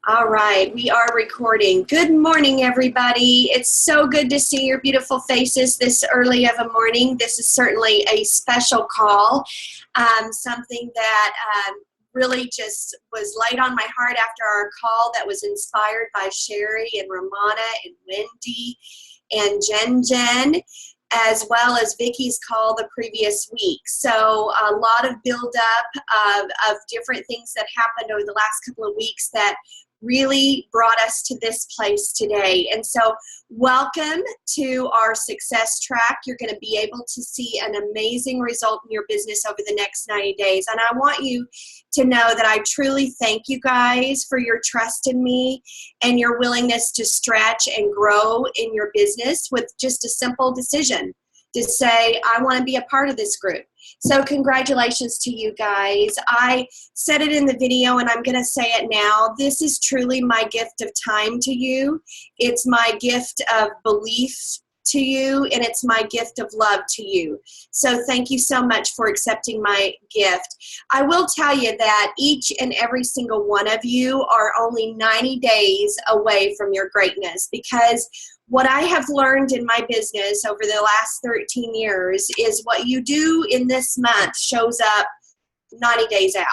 All right, we are recording. Good morning, everybody. It's so good to see your beautiful faces this early of a morning. This is certainly a special call, something that really just was laid on my heart after our call that was inspired by Sherry and Ramona and Wendy and Jen, as well as Vicky's call the previous week. So a lot of buildup of different things that happened over the last couple of weeks that really brought us to this place today. And so welcome to our success track. You're going to be able to see an amazing result in your business over the next 90 days. And I want you to know that I truly thank you guys for your trust in me and your willingness to stretch and grow in your business with just a simple decision to say, I want to be a part of this group. So congratulations to you guys. I said it in the video and I'm going to say it now. This is truly my gift of time to you. It's my gift of belief to you, and it's my gift of love to you. So thank you so much for accepting my gift. I will tell you that each and every single one of you are only 90 days away from your greatness, because what I have learned in my business over the last 13 years is what you do in this month shows up 90 days out.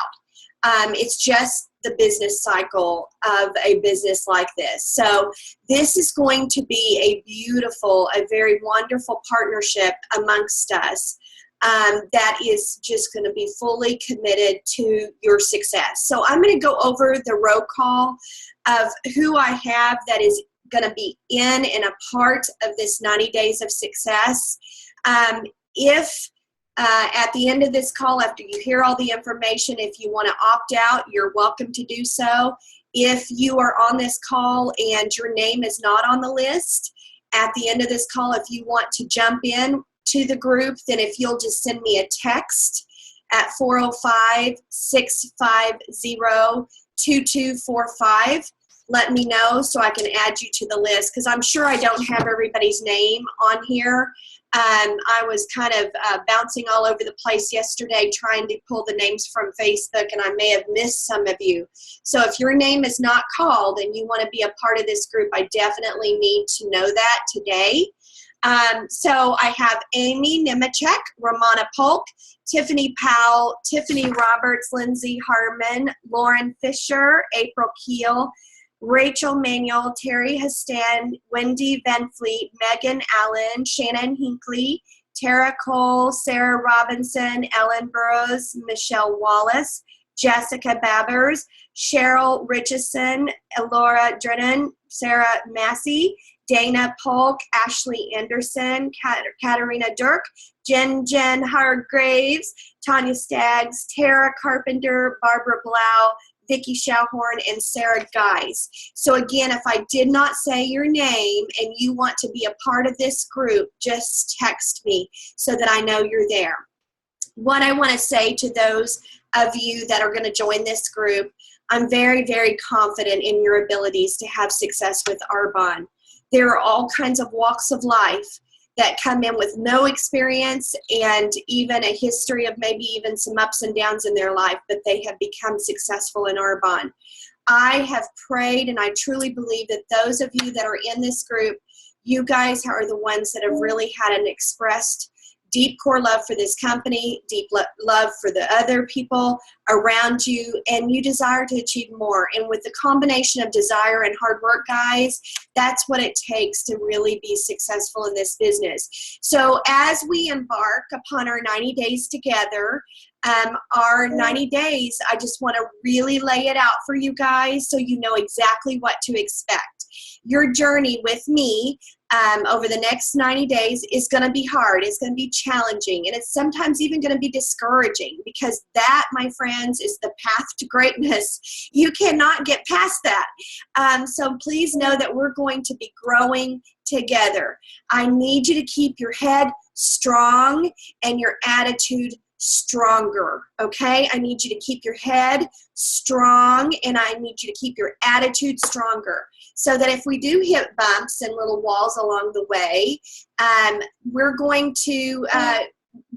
It's just the business cycle of a business like this. So this is going to be a beautiful, a very wonderful partnership amongst us that is just going to be fully committed to your success. So I'm going to go over the roll call of who I have that is going to be in and a part of this 90 days of success. If at the end of this call, after you hear all the information, if you want to opt out, you're welcome to do so. If you are on this call and your name is not on the list, at the end of this call, if you want to jump in to the group, then if you'll just send me a text at 405-650-2245, let me know so I can add you to the list, because I'm sure I don't have everybody's name on here. I was kind of bouncing all over the place yesterday trying to pull the names from Facebook, and I may have missed some of you. So if your name is not called and you want to be a part of this group, I definitely need to know that today. So I have Amy Nemechek, Ramona Polk, Tiffany Powell, Tiffany Roberts, Lindsay Harmon, Lauren Fisher, April Keel, Rachel Manuel, Terry Hastan, Wendy Van Fleet, Megan Allen, Shannon Hinkley, Tara Cole, Sarah Robinson, Ellen Burrows, Michelle Wallace, Jessica Babbers, Cheryl Richardson, Laura Drennan, Sarah Massey, Dana Polk, Ashley Anderson, Katarina Dirk, Jen Hargraves, Tanya Staggs, Tara Carpenter, Barbara Blau, Vicki Schauhorn, and Sarah Geis. So again, if I did not say your name and you want to be a part of this group, just text me so that I know you're there. What I want to say to those of you that are going to join this group, I'm very, very confident in your abilities to have success with Arbonne. There are all kinds of walks of life that come in with no experience and even a history of maybe even some ups and downs in their life, but they have become successful in Arbonne. I have prayed, and I truly believe that those of you that are in this group, you guys are the ones that have really had an expressed deep core love for this company, deep love for the other people around you, and you desire to achieve more. And with the combination of desire and hard work, guys, that's what it takes to really be successful in this business. So as we embark upon our 90 days together, our 90 days, I just want to really lay it out for you guys so you know exactly what to expect. Your journey with me over the next 90 days is going to be hard. It's going to be challenging, and it's sometimes even going to be discouraging, because that, my friends, is the path to greatness. You cannot get past that. So please know that we're going to be growing together. I need you to keep your head strong and your attitude stronger, okay? I need you to keep your head strong, and I need you to keep your attitude stronger, so that if we do hit bumps and little walls along the way, we're going to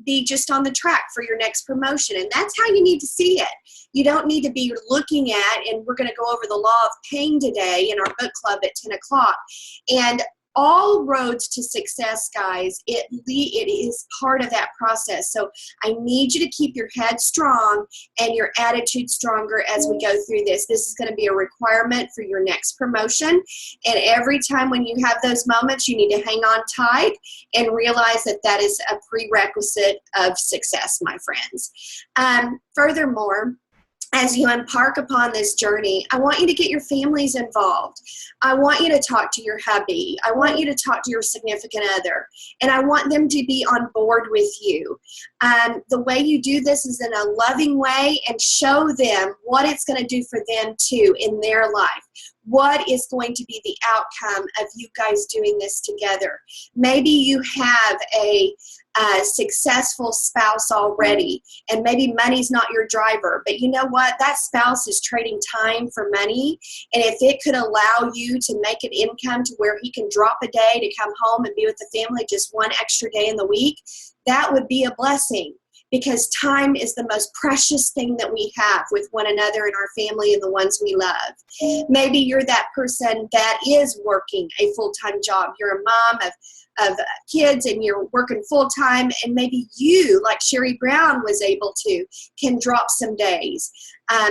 be just on the track for your next promotion. And that's how you need to see it. You don't need to be looking at, and we're going to go over the law of pain today in our book club at 10 o'clock. And all roads to success, guys, it is part of that process. So I need you to keep your head strong and your attitude stronger as we go through this. This is going to be a requirement for your next promotion. And every time when you have those moments, you need to hang on tight and realize that that is a prerequisite of success, my friends. Furthermore, as you embark upon this journey, I want you to get your families involved. I want you to talk to your hubby. I want you to talk to your significant other. And I want them to be on board with you. The way you do this is in a loving way, and show them what it's going to do for them too in their life. What is going to be the outcome of you guys doing this together? Maybe you have a successful spouse already, and maybe money's not your driver, but you know what? That spouse is trading time for money, and if it could allow you to make an income to where he can drop a day to come home and be with the family just one extra day in the week, that would be a blessing. Because time is the most precious thing that we have with one another and our family and the ones we love. Maybe you're that person that is working a full-time job. You're a mom of kids and you're working full-time, and maybe you, like Sherry Brown was able to, can drop some days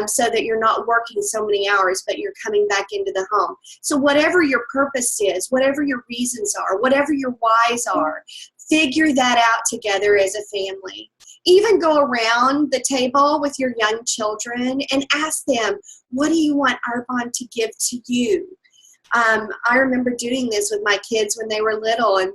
so that you're not working so many hours, but you're coming back into the home. So whatever your purpose is, whatever your reasons are, whatever your whys are, figure that out together as a family. Even go around the table with your young children and ask them, what do you want Arbonne to give to you? I remember doing this with my kids when they were little, and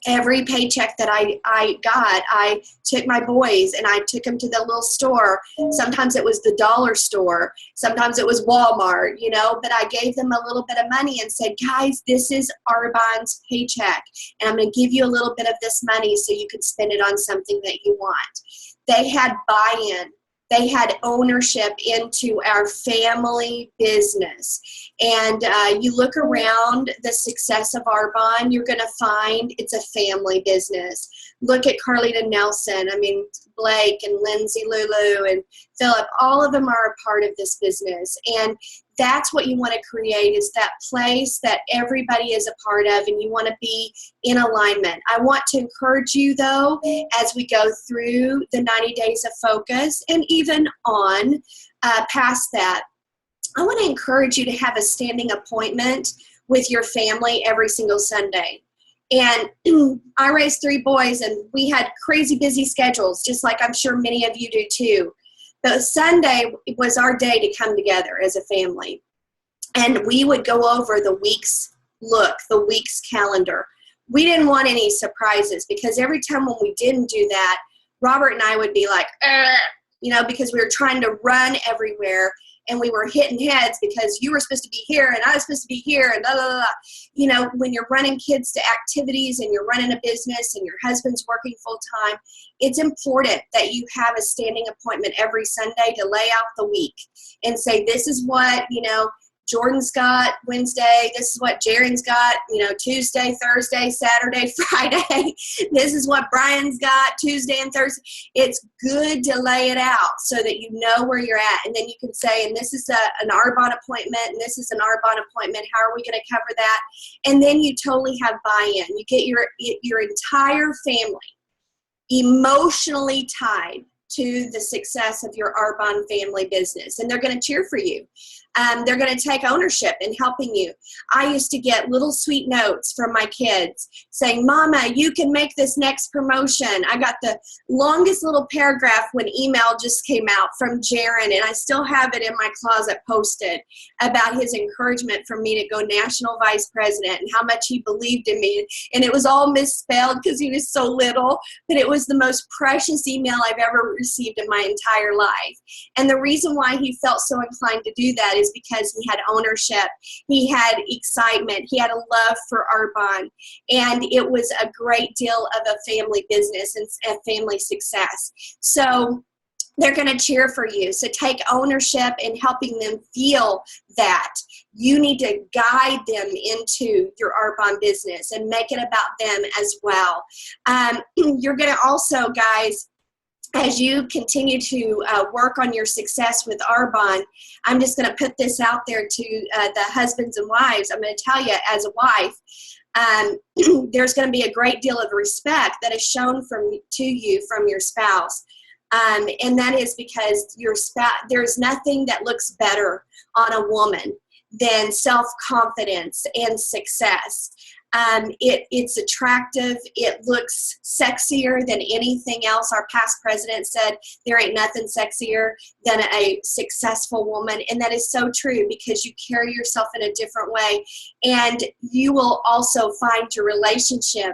every paycheck that I got, I took my boys and I took them to the little store. Sometimes it was the dollar store. Sometimes it was Walmart, you know, but I gave them a little bit of money and said, guys, this is Arbonne's paycheck, and I'm going to give you a little bit of this money so you could spend it on something that you want. They had buy-in. They had ownership into our family business. And you look around the success of Arbonne, you're going to find it's a family business. Look at Carlita Nelson. I mean, Blake and Lindsay Lulu and Philip, all of them are a part of this business. And that's what you want to create, is that place that everybody is a part of, and you want to be in alignment. I want to encourage you, though, as we go through the 90 days of focus and even on past that, I want to encourage you to have a standing appointment with your family every single Sunday. And I raised 3 boys, and we had crazy busy schedules, just like I'm sure many of you do too. But Sunday was our day to come together as a family. And we would go over the week's look, the week's calendar. We didn't want any surprises, because every time when we didn't do that, Robert and I would be like, you know, because we were trying to run everywhere. And we were hitting heads because you were supposed to be here and I was supposed to be here and blah, blah, blah. You know, when you're running kids to activities and you're running a business and your husband's working full time, it's important that you have a standing appointment every Sunday to lay out the week and say, this is what, you know, Jordan's got Wednesday. This is what Jaren's got, you know, Tuesday, Thursday, Saturday, Friday. This is what Brian's got Tuesday and Thursday. It's good to lay it out so that you know where you're at. And then you can say, and this is an Arbonne appointment, and this is an Arbonne appointment. How are we going to cover that? And then you totally have buy-in. You get your entire family emotionally tied to the success of your Arbonne family business. And they're going to cheer for you. They're going to take ownership in helping you. I used to get little sweet notes from my kids saying, Mama, you can make this next promotion. I got the longest little paragraph when email just came out from Jaren, and I still have it in my closet posted, about his encouragement for me to go national vice president and how much he believed in me. And it was all misspelled because he was so little, but it was the most precious email I've ever received in my entire life. And the reason why he felt so inclined to do that is because he had ownership, he had excitement, he had a love for Arbonne, and it was a great deal of a family business and a family success. So they're going to cheer for you. So take ownership in helping them feel that. You need to guide them into your Arbonne business and make it about them as well. You're going to also, guys, as you continue to work on your success with Arbonne, I'm just going to put this out there to the husbands and wives. I'm going to tell you, as a wife, there's going to be a great deal of respect that is shown to you from your spouse. And that is because your spouse, there's nothing that looks better on a woman than self-confidence and success. It's attractive. It looks sexier than anything else. Our past president said there ain't nothing sexier than a successful woman. And that is so true, because you carry yourself in a different way. And you will also find your relationship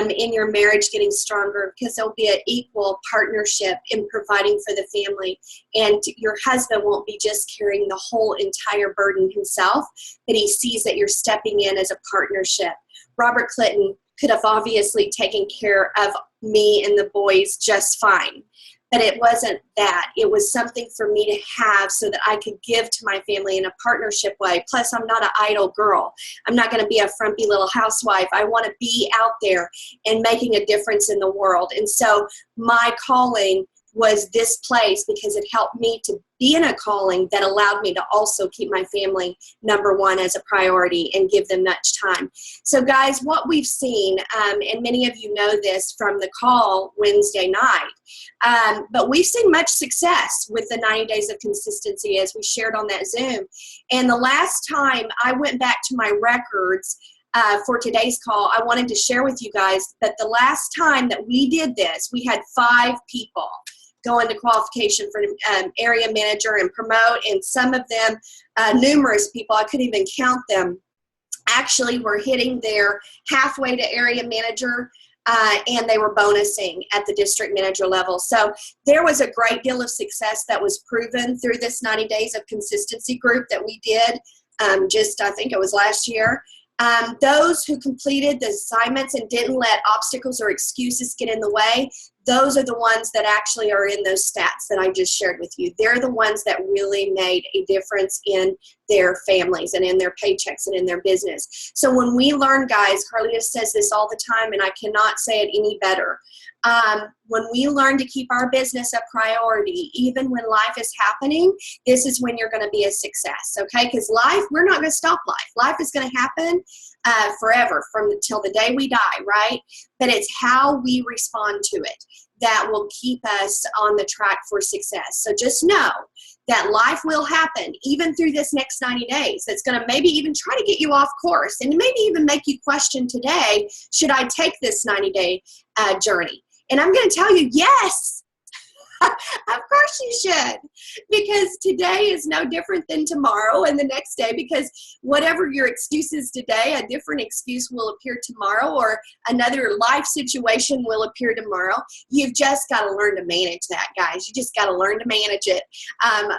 in your marriage getting stronger, because there'll be an equal partnership in providing for the family. And your husband won't be just carrying the whole entire burden himself, but he sees that you're stepping in as a partnership. Robert Clinton could have obviously taken care of me and the boys just fine, but it wasn't that. It was something for me to have so that I could give to my family in a partnership way. Plus, I'm not an idle girl. I'm not going to be a frumpy little housewife. I want to be out there and making a difference in the world. And so my calling was this place, because it helped me to be in a calling that allowed me to also keep my family number one as a priority and give them much time. So guys, what we've seen, and many of you know this from the call Wednesday night, but we've seen much success with the 90 days of consistency, as we shared on that Zoom. And the last time I went back to my records for today's call, I wanted to share with you guys that the last time that we did this, we had 5 people go into qualification for area manager and promote, and some of them, numerous people, I couldn't even count them, actually were hitting their halfway to area manager, and they were bonusing at the district manager level. So there was a great deal of success that was proven through this 90 days of consistency group that we did I think it was last year. Those who completed the assignments and didn't let obstacles or excuses get in the way, those are the ones that actually are in those stats that I just shared with you. They're the ones that really made a difference in their families and in their paychecks and in their business. So when we learn, guys, Carlita says this all the time, and I cannot say it any better. When we learn to keep our business a priority, even when life is happening, this is when you're going to be a success, okay? Because life, we're not going to stop life. Life is going to happen forever, from till the day we die, right? But it's how we respond to it that will keep us on the track for success. So just know that life will happen even through this next 90 days. That's going to maybe even try to get you off course, and maybe even make you question today, should I take this 90-day journey? And I'm going to tell you, yes. Of course you should, because today is no different than tomorrow and the next day, because whatever your excuse is today, a different excuse will appear tomorrow, or another life situation will appear tomorrow. You've just got to learn to manage that, guys. You just got to learn to manage it.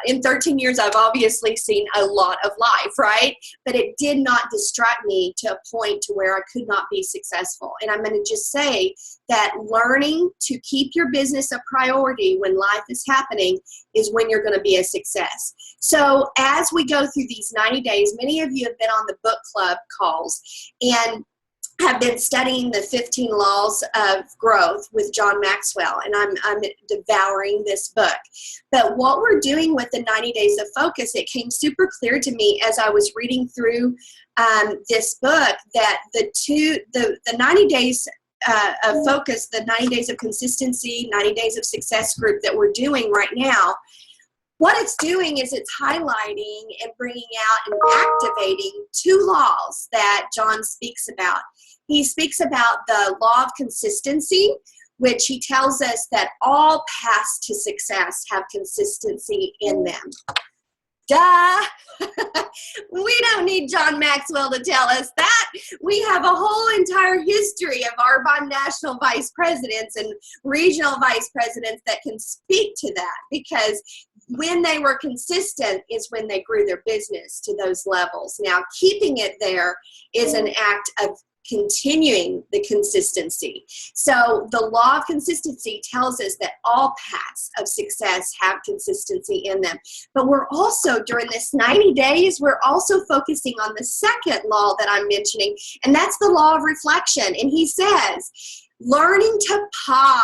In 13 years, I've obviously seen a lot of life, right? But it did not distract me to a point to where I could not be successful. And I'm going to just say that learning to keep your business a priority when life is happening is when you're going to be a success. So as we go through these 90 days, many of you have been on the book club calls and have been studying the 15 laws of growth with John Maxwell, and I'm devouring this book. But what we're doing with the 90 days of focus, it came super clear to me as I was reading through this book that the 90 days of focus, the 90 days of consistency, 90 days of success group that we're doing right now, what it's doing is it's highlighting and bringing out and activating 2 laws that John speaks about. He speaks about the law of consistency, which he tells us that all paths to success have consistency in them. Duh! We don't need John Maxwell to tell us that. We have a whole entire history of Arbonne national vice presidents and regional vice presidents that can speak to that, because when they were consistent is when they grew their business to those levels. Now, keeping it there is an act of continuing the consistency. So the law of consistency tells us that all paths of success have consistency in them. But we're also, during this 90 days, we're also focusing on the second law that I'm mentioning, and that's the law of reflection. And he says, learning to pause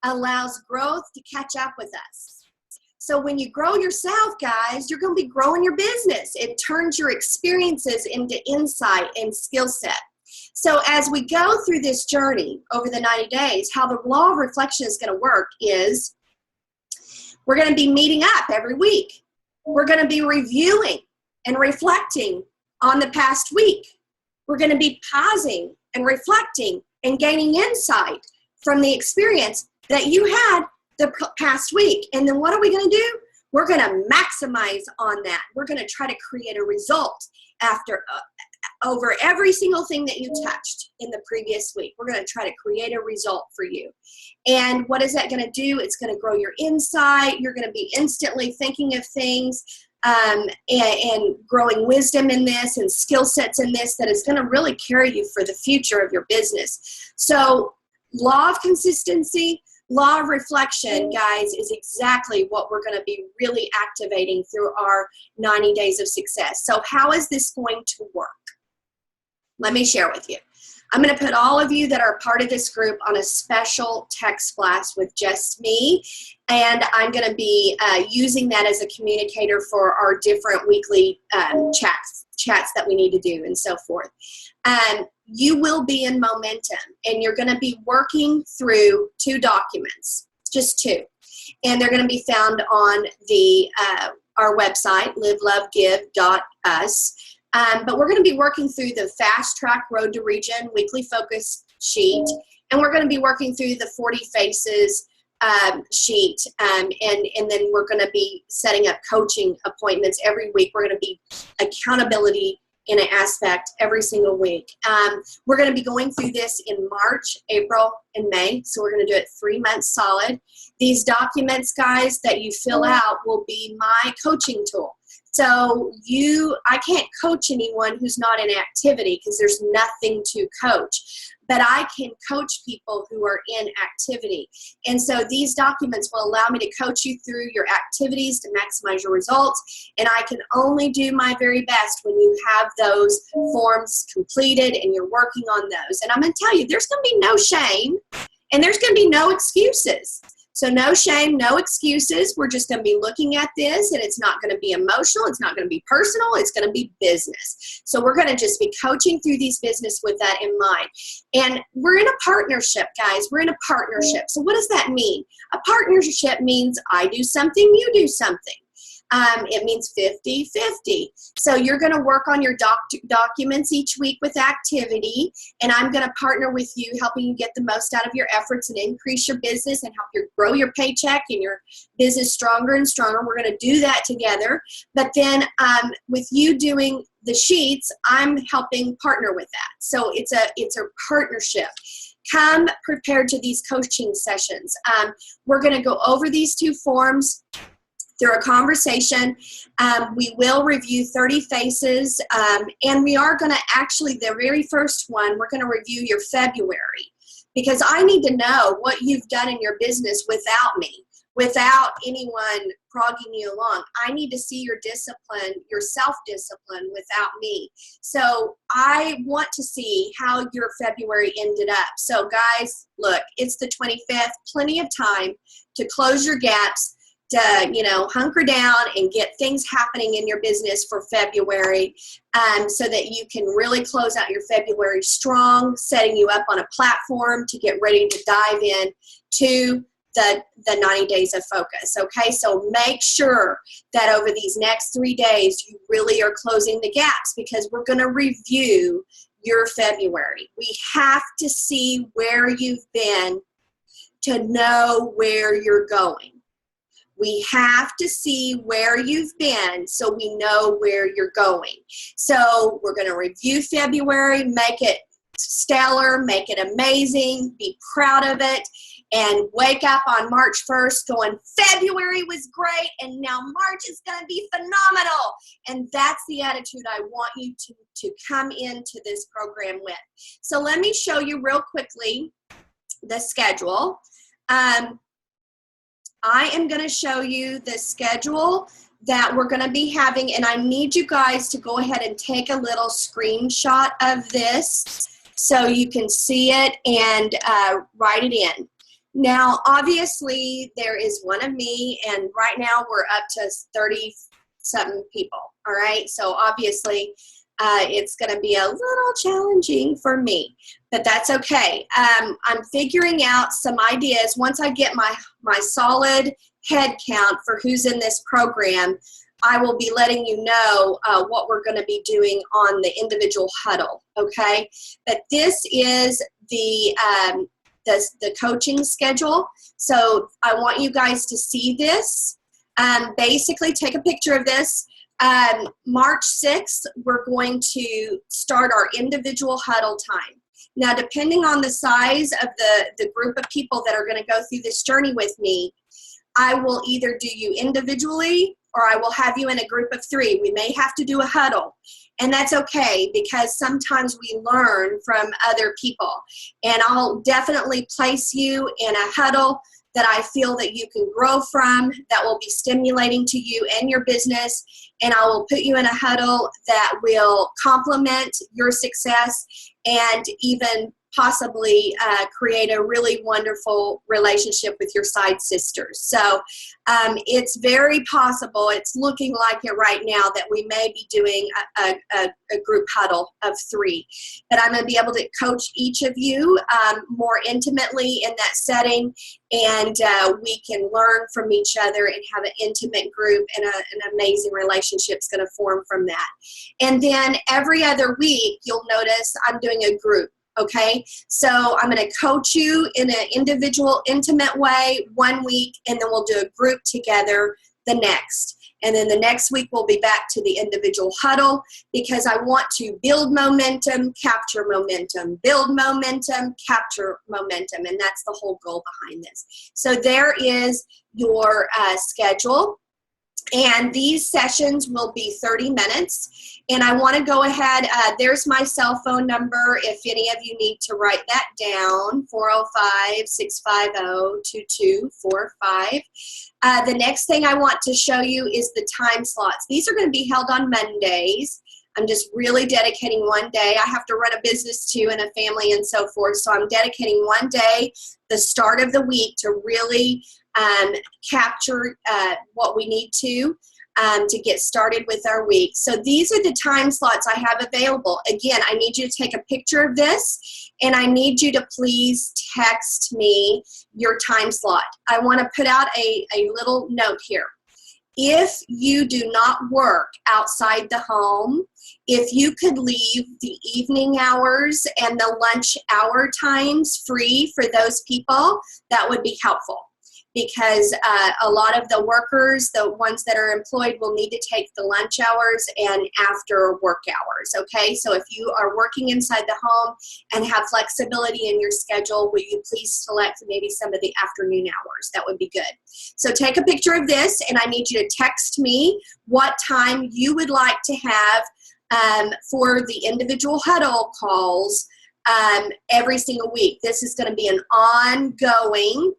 allows growth to catch up with us. So when you grow yourself, guys, you're going to be growing your business. It turns your experiences into insight and skill set. So as we go through this journey over the 90 days, how the law of reflection is going to work is we're going to be meeting up every week. We're going to be reviewing and reflecting on the past week. We're going to be pausing and reflecting and gaining insight from the experience that you had the past week. And then what are we going to do? We're going to maximize on that. We're going to try to create a result after over every single thing that you touched in the previous week. We're going to try to create a result for you. And what is that going to do? It's going to grow your insight. You're going to be instantly thinking of things and growing wisdom in this and skill sets in this that is going to really carry you for the future of your business. So law of consistency, law of reflection, guys, is exactly what we're going to be really activating through our 90 days of success. So how is this going to work? Let me share with you. I'm going to put all of you that are part of this group on a special text blast with just me, and I'm going to be using that as a communicator for our different weekly chats that we need to do and so forth. You will be in momentum, and you're going to be working through 2 documents, just 2, and they're going to be found on the our website, livelovegive.us. But we're going to be working through the Fast Track Road to Region weekly focus sheet, and we're going to be working through the 40 Faces sheet, and then we're going to be setting up coaching appointments every week. We're going to be accountability in an aspect every single week. We're going to be going through this in March, April, and May, so we're going to do it 3 months solid. These documents, guys, that you fill out will be my coaching tool. So I can't coach anyone who's not in activity because there's nothing to coach. But I can coach people who are in activity. And so these documents will allow me to coach you through your activities to maximize your results. And I can only do my very best when you have those forms completed and you're working on those. And I'm going to tell you, there's going to be no shame and there's going to be no excuses. So no shame, no excuses. We're just going to be looking at this, and it's not going to be emotional. It's not going to be personal. It's going to be business. So we're going to just be coaching through these business with that in mind. And we're in a partnership, guys. We're in a partnership. So what does that mean? A partnership means I do something, you do something. It means 50-50. So you're going to work on your documents each week with activity, and I'm going to partner with you, helping you get the most out of your efforts and increase your business and help you grow your paycheck and your business stronger and stronger. We're going to do that together. But then with you doing the sheets, I'm helping partner with that. So it's a partnership. Come prepared to these coaching sessions. We're going to go over these 2 forms through a conversation. We will review 30 Faces, and we are going to actually, the very first one, we're going to review your February, because I need to know what you've done in your business without me, without anyone progging you along. I need to see your discipline, your self-discipline without me. So I want to see how your February ended up. So guys, look, it's the 25th, plenty of time to close your gaps, to, hunker down and get things happening in your business for February, so that you can really close out your February strong, setting you up on a platform to get ready to dive in to the 90 days of focus. Okay, so make sure that over these next 3 days, you really are closing the gaps, because we're going to review your February. We have to see where you've been to know where you're going. We have to see where you've been so we know where you're going. So we're going to review February, make it stellar, make it amazing, be proud of it, and wake up on March 1st going, February was great, and now March is going to be phenomenal. And that's the attitude I want you to come into this program with. So let me show you real quickly the schedule. I am going to show you the schedule that we're going to be having, and I need you guys to go ahead and take a little screenshot of this so you can see it and write it in. Now, obviously, there is one of me, and right now we're up to 30-something people, all right? So obviously, it's going to be a little challenging for me, but that's okay. I'm figuring out some ideas. Once I get my solid head count for who's in this program, I will be letting you know what we're going to be doing on the individual huddle, okay? But this is the coaching schedule. So I want you guys to see this. Basically, take a picture of this. March 6th, we're going to start our individual huddle time. Now, depending on the size of the group of people that are going to go through this journey with me, I will either do you individually or I will have you in a group of 3. We may have to do a huddle, and that's okay because sometimes we learn from other people. And I'll definitely place you in a huddle that I feel that you can grow from, that will be stimulating to you and your business, and I will put you in a huddle that will complement your success and even possibly create a really wonderful relationship with your side sisters. So it's very possible, it's looking like it right now, that we may be doing a group huddle of 3. But I'm going to be able to coach each of you more intimately in that setting, and we can learn from each other and have an intimate group, and an amazing relationship is going to form from that. And then every other week, you'll notice I'm doing a group. Okay, so I'm going to coach you in an individual, intimate way one week, and then we'll do a group together the next. And then the next week we'll be back to the individual huddle, because I want to build momentum, capture momentum, build momentum, capture momentum, and that's the whole goal behind this. So there is your schedule. And these sessions will be 30 minutes. And I want to go ahead, there's my cell phone number if any of you need to write that down, 405-650-2245. The next thing I want to show you is the time slots. These are going to be held on Mondays. I'm just really dedicating one day. I have to run a business too, and a family and so forth. So I'm dedicating one day, the start of the week, to really capture what we need to get started with our week. So these are the time slots I have available. Again, I need you to take a picture of this, and I need you to please text me your time slot. I want to put out a little note here. If you do not work outside the home, if you could leave the evening hours and the lunch hour times free for those people, that would be helpful. Because a lot of the workers, the ones that are employed, will need to take the lunch hours and after work hours, okay? So if you are working inside the home and have flexibility in your schedule, will you please select maybe some of the afternoon hours? That would be good. So take a picture of this, and I need you to text me what time you would like to have for the individual huddle calls every single week. This is going to be an ongoing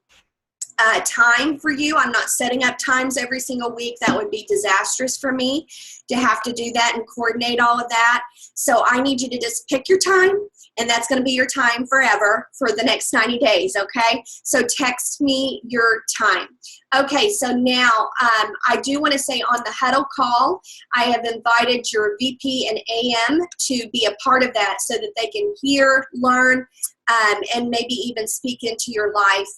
time for you. I'm not setting up times every single week. That would be disastrous for me to have to do that and coordinate all of that. So I need you to just pick your time, and that's going to be your time forever for the next 90 days, okay? So text me your time. Okay, so now I do want to say on the huddle call, I have invited your VP and AM to be a part of that so that they can hear, learn, and maybe even speak into your life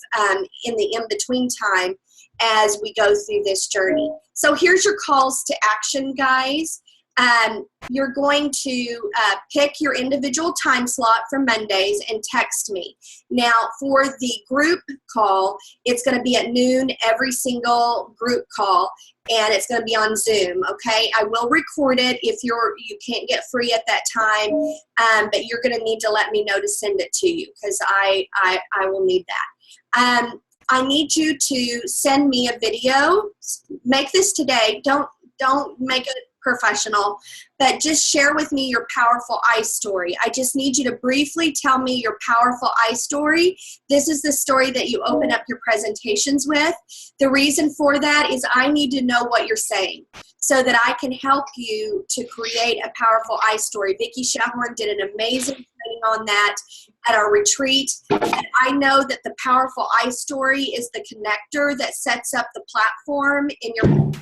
in the in-between time as we go through this journey. So here's your calls to action, guys. You're going to pick your individual time slot for Mondays and text me. Now, for the group call, it's going to be at noon every single group call, and it's going to be on Zoom, okay? I will record it if you can't get free at that time, but you're going to need to let me know to send it to you, because I will need that. I need you to send me a video. Make this today. Don't make it professional, but just share with me your powerful I story. I just need you to briefly tell me your powerful I story. This is the story that you open up your presentations with. The reason for that is I need to know what you're saying so that I can help you to create a powerful I story. Vicki Schellhorn did an amazing training on that at our retreat. And I know that the powerful I story is the connector that sets up the platform in your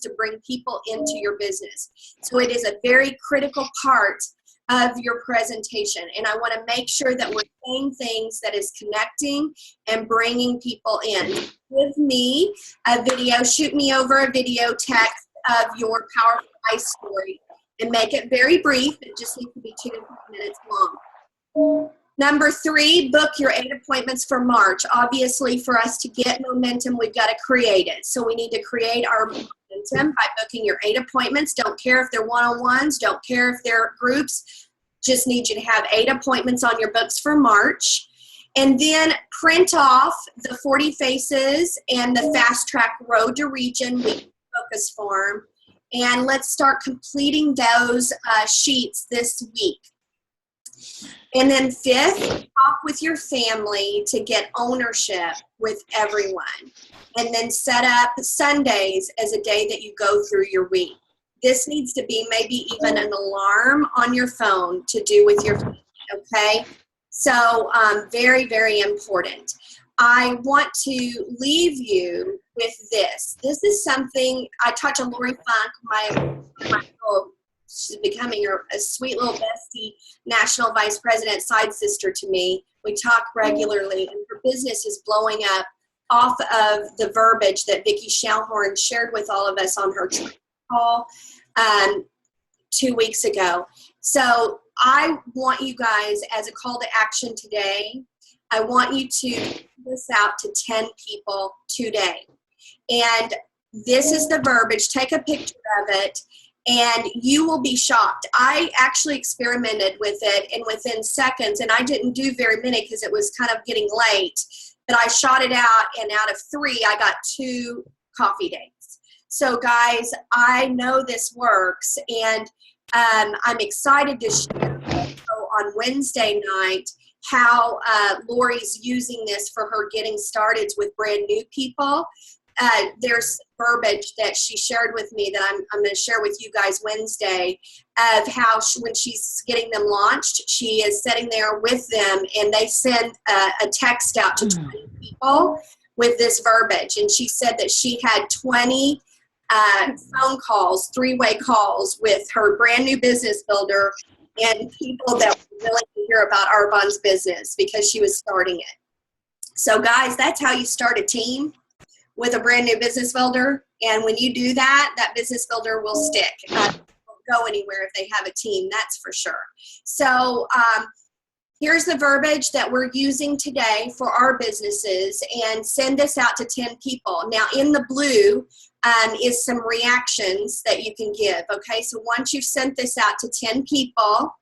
to bring people into your business. So it is a very critical part of your presentation. And I want to make sure that we're saying things that is connecting and bringing people in. Give me a video, shoot me over a video text of your powerful I story and make it very brief. It just needs to be 2 to 3 minutes long. Number 3, book your 8 appointments for March. Obviously, for us to get momentum, we've got to create it. So we need to create our momentum by booking your 8 appointments. Don't care if they're one-on-ones. Don't care if they're groups. Just need you to have 8 appointments on your books for March. And then print off the 40 Faces and the Fast Track Road to Region Weekly Focus Form. And let's start completing those sheets this week. And then 5th, talk with your family to get ownership with everyone. And then set up Sundays as a day that you go through your week. This needs to be maybe even an alarm on your phone to do with your family, okay? So very, very important. I want to leave you with this. This is something, I talked to Lori Funk, my she's becoming a sweet little bestie, national vice president, side sister to me. We talk regularly, and her business is blowing up off of the verbiage that Vicki Schellhorn shared with all of us on her call 2 weeks ago. So I want you guys, as a call to action today, I want you to put this out to 10 people today. And this is the verbiage. Take a picture of it. And you will be shocked. I actually experimented with it, and within seconds, and I didn't do very many because it was kind of getting late, but I shot it out, and out of 3, I got 2 coffee dates. So guys, I know this works, and I'm excited to share on Wednesday night how Lori's using this for her getting started with brand new people. There's verbiage that she shared with me that I'm going to share with you guys Wednesday of how when she's getting them launched, she is sitting there with them and they send a text out to 20 people with this verbiage. And she said that she had 20 phone calls, 3-way calls with her brand new business builder and people that were willing to hear about Arbonne's business because she was starting it. So guys, that's how you start a team with a brand new business builder. And when you do that, that business builder will stick. Won't go anywhere if they have a team, that's for sure. So here's the verbiage that we're using today for our businesses, and send this out to 10 people. Now in the blue is some reactions that you can give, okay? So once you've sent this out to 10 people,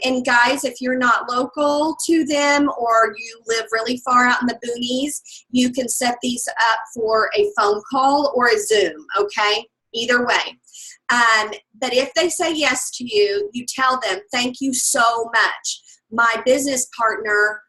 and guys, if you're not local to them or you live really far out in the boonies, you can set these up for a phone call or a Zoom, okay? Either way. But if they say yes to you, you tell them, thank you so much. My business partner,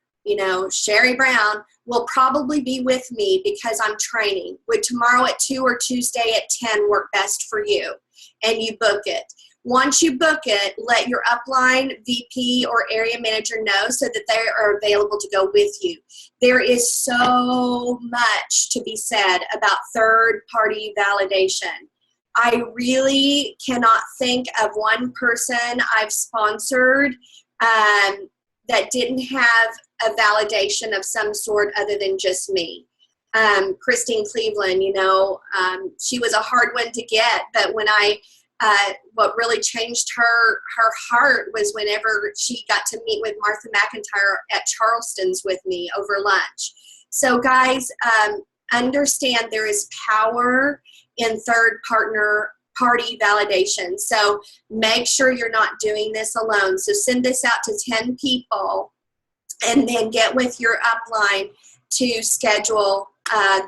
Sherry Brown, will probably be with me because I'm training. Would tomorrow at 2 or Tuesday at 10 work best for you? And you book it. Once you book it, let your upline VP or area manager know so that they are available to go with you. There is so much to be said about third-party validation. I really cannot think of one person I've sponsored that didn't have a validation of some sort other than just me. Christine Cleveland, she was a hard one to get, but when what really changed her heart was whenever she got to meet with Martha McIntyre at Charleston's with me over lunch. So guys, understand there is power in third party validation. So make sure you're not doing this alone. So send this out to 10 people and then get with your upline to schedule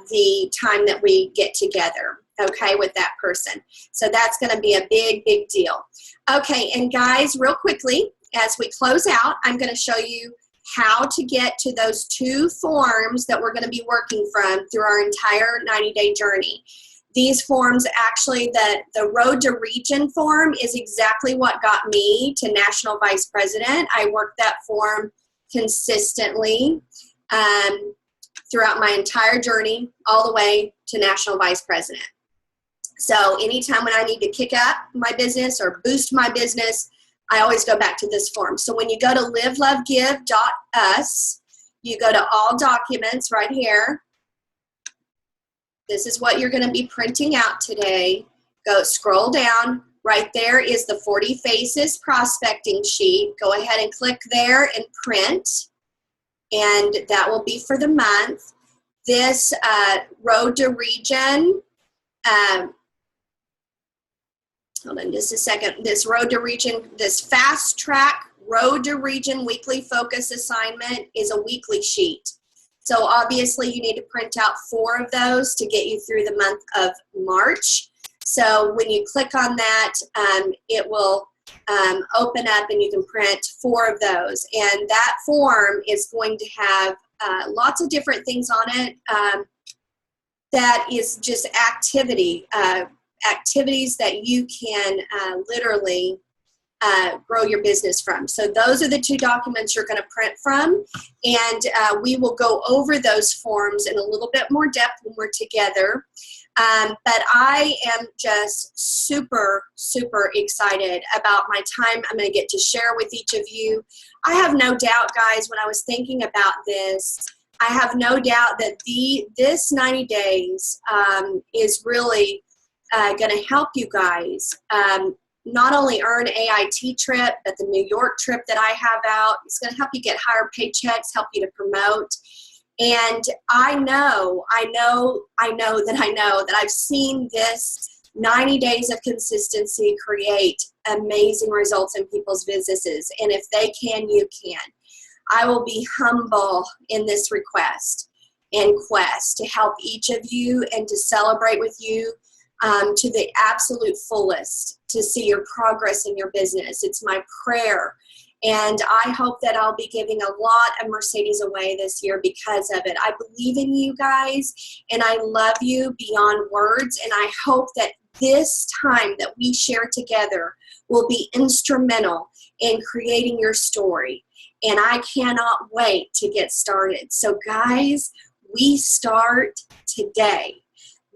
the time that we get together, okay, with that person. So that's going to be a big, big deal. Okay, and guys, real quickly, as we close out, I'm going to show you how to get to those 2 forms that we're going to be working from through our entire 90-day journey. These forms, actually, the Road to Region form is exactly what got me to National Vice President. I worked that form consistently throughout my entire journey, all the way to National Vice President. So anytime when I need to kick up my business or boost my business, I always go back to this form. So when you go to livelovegive.us, you go to all documents right here. This is what you're going to be printing out today. Go scroll down. Right there is the 40 Faces prospecting sheet. Go ahead and click there and print. And that will be for the month. This Road to Region, hold on just a second. This Road to Region, this Fast Track Road to Region weekly focus assignment is a weekly sheet. So obviously you need to print out 4 of those to get you through the month of March. So when you click on that, it will open up and you can print 4 of those. And that form is going to have lots of different things on it. That is just activities that you can literally grow your business from. So those are the 2 documents you're going to print from, and we will go over those forms in a little bit more depth when we're together. But I am just super, super excited about my time I'm going to get to share with each of you. I have no doubt, guys, when I was thinking about this, I have no doubt that this 90 days is really going to help you guys not only earn AIT trip, but the New York trip that I have out. It's going to help you get higher paychecks, help you to promote. And I know that I've seen this 90 days of consistency create amazing results in people's businesses. And if they can, you can. I will be humble in this request and quest to help each of you and to celebrate with you to the absolute fullest, to see your progress in your business. It's my prayer. And I hope that I'll be giving a lot of Mercedes away this year because of it. I believe in you guys, and I love you beyond words. And I hope that this time that we share together will be instrumental in creating your story. And I cannot wait to get started. So guys, we start today.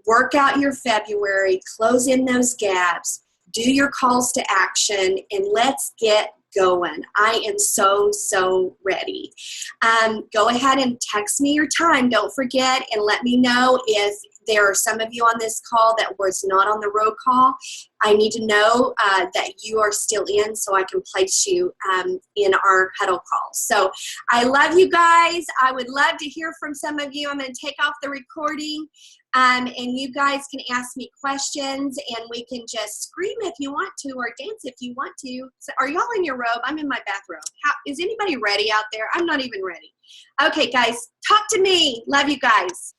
Work out your February, close in those gaps, do your calls to action, and let's get going. I am so, so ready. Go ahead and text me your time. Don't forget, and let me know if there are some of you on this call that was not on the road call. I need to know that you are still in so I can place you in our huddle calls. So I love you guys. I would love to hear from some of you. I'm going to take off the recording. And you guys can ask me questions, and we can just scream if you want to or dance if you want to. So are y'all in your robe? I'm in my bathrobe. Is anybody ready out there? I'm not even ready. Okay, guys, talk to me. Love you guys.